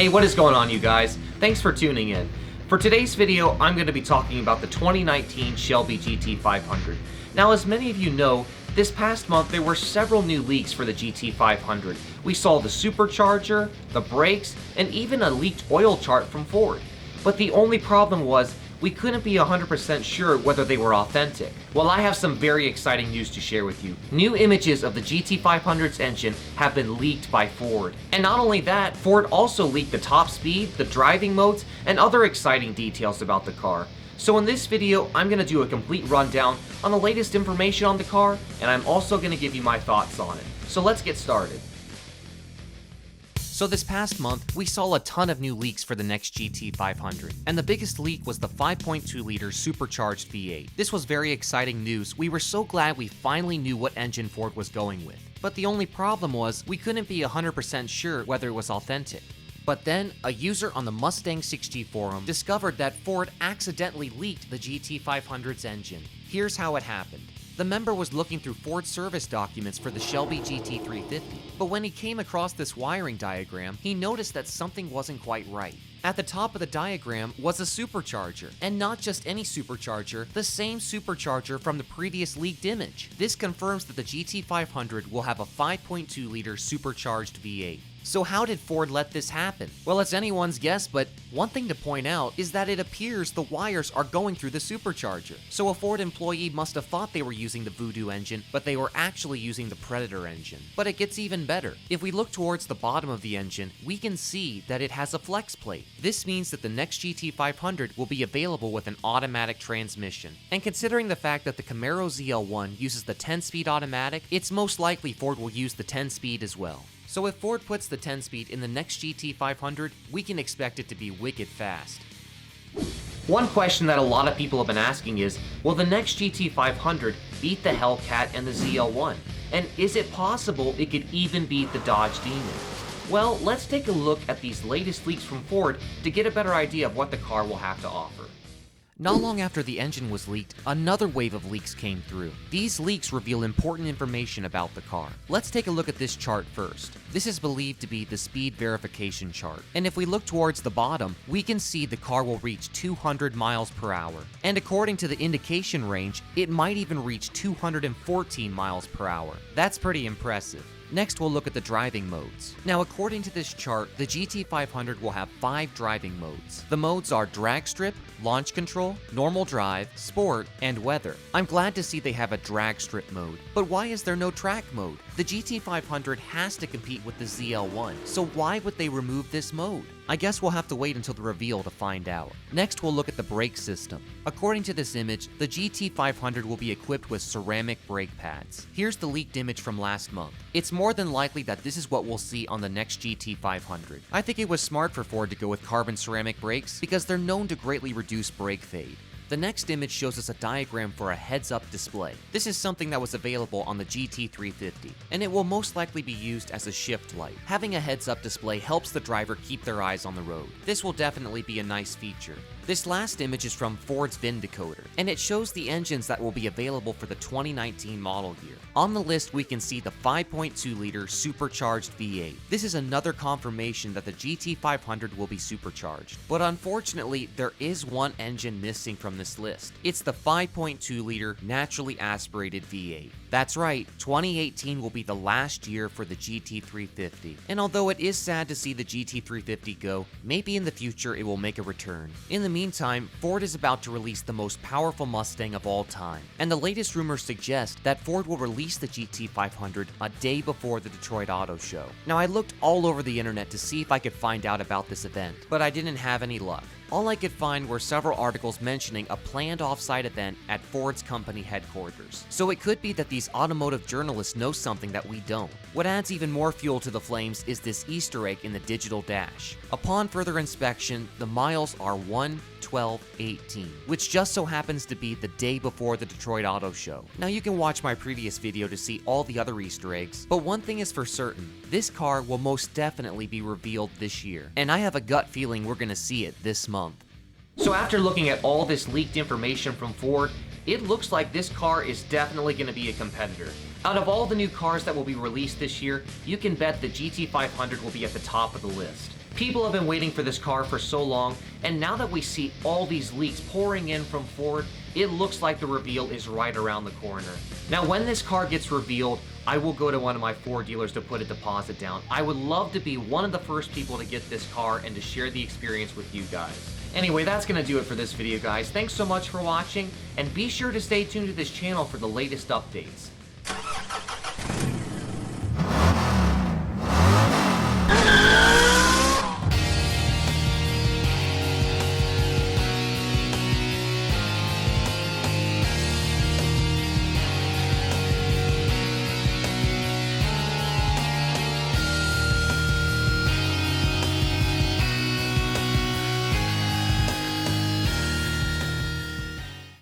Hey, what is going on, you guys? Thanks for tuning in. For today's video, I'm going to be talking about the 2019 Shelby GT500. Now, as many of you know, this past month there were several new leaks for the GT500. We saw the supercharger, the brakes, and even a leaked oil chart from Ford. But the only problem was, we couldn't be 100% sure whether they were authentic. Well, I have some very exciting news to share with you. New images of the GT500's engine have been leaked by Ford. And not only that, Ford also leaked the top speed, the driving modes, and other exciting details about the car. So in this video, I'm going to do a complete rundown on the latest information on the car, and I'm also going to give you my thoughts on it. So let's get started. So this past month, we saw a ton of new leaks for the next GT500, and the biggest leak was the 5.2-liter supercharged V8. This was very exciting news. We were so glad we finally knew what engine Ford was going with. But the only problem was, we couldn't be 100% sure whether it was authentic. But then, a user on the Mustang 6G forum discovered that Ford accidentally leaked the GT500's engine. Here's how it happened. The member was looking through Ford service documents for the Shelby GT350, but when he came across this wiring diagram, he noticed that something wasn't quite right. At the top of the diagram was a supercharger, and not just any supercharger, the same supercharger from the previous leaked image. This confirms that the GT500 will have a 5.2-liter supercharged V8. So how did Ford let this happen? Well, it's anyone's guess, but one thing to point out is that it appears the wires are going through the supercharger. So a Ford employee must have thought they were using the Voodoo engine, but they were actually using the Predator engine. But it gets even better. If we look towards the bottom of the engine, we can see that it has a flex plate. This means that the next GT500 will be available with an automatic transmission. And considering the fact that the Camaro ZL1 uses the 10-speed automatic, it's most likely Ford will use the 10-speed as well. So if Ford puts the 10-speed in the next GT500, we can expect it to be wicked fast. One question that a lot of people have been asking is, will the next GT500 beat the Hellcat and the ZL1? And is it possible it could even beat the Dodge Demon? Well, let's take a look at these latest leaks from Ford to get a better idea of what the car will have to offer. Not long after the engine was leaked, another wave of leaks came through. These leaks reveal important information about the car. Let's take a look at this chart first. This is believed to be the speed verification chart. And if we look towards the bottom, we can see the car will reach 200 miles per hour. And according to the indication range, it might even reach 214 miles per hour. That's pretty impressive. Next, we'll look at the driving modes. Now, according to this chart, the GT500 will have 5 driving modes. The modes are drag strip, launch control, normal drive, sport, and weather. I'm glad to see they have a drag strip mode, but why is there no track mode? The GT500 has to compete with the ZL1, so why would they remove this mode? I guess we'll have to wait until the reveal to find out. Next, we'll look at the brake system. According to this image, the GT500 will be equipped with ceramic brake pads. Here's the leaked image from last month. It's more than likely that this is what we'll see on the next GT500. I think it was smart for Ford to go with carbon ceramic brakes because they're known to greatly reduce brake fade. The next image shows us a diagram for a heads-up display. This is something that was available on the GT350, and it will most likely be used as a shift light. Having a heads-up display helps the driver keep their eyes on the road. This will definitely be a nice feature. This last image is from Ford's VIN decoder, and it shows the engines that will be available for the 2019 model year. On the list, we can see the 5.2-liter supercharged V8. This is another confirmation that the GT500 will be supercharged. But unfortunately, there is one engine missing from this list. It's the 5.2-liter naturally aspirated V8. That's right, 2018 will be the last year for the GT350. And although it is sad to see the GT350 go, maybe in the future it will make a return. In the meantime, Ford is about to release the most powerful Mustang of all time, and the latest rumors suggest that Ford will release the GT500 a day before the Detroit Auto Show. Now, I looked all over the internet to see if I could find out about this event, but I didn't have any luck. All I could find were several articles mentioning a planned off-site event at Ford's company headquarters. So it could be that these automotive journalists know something that we don't. What adds even more fuel to the flames is this Easter egg in the digital dash. Upon further inspection, the miles are 1/12/18, which just so happens to be the day before the Detroit Auto Show. Now, you can watch my previous video to see all the other Easter eggs, but one thing is for certain, this car will most definitely be revealed this year, and I have a gut feeling we're gonna see it this month. So after looking at all this leaked information from Ford, it looks like this car is definitely going to be a competitor. Out of all the new cars that will be released this year, you can bet the GT500 will be at the top of the list. People have been waiting for this car for so long, and now that we see all these leaks pouring in from Ford, it looks like the reveal is right around the corner. Now, when this car gets revealed, I will go to one of my Ford dealers to put a deposit down. I would love to be one of the first people to get this car and to share the experience with you guys. Anyway, that's going to do it for this video, guys. Thanks so much for watching, and be sure to stay tuned to this channel for the latest updates.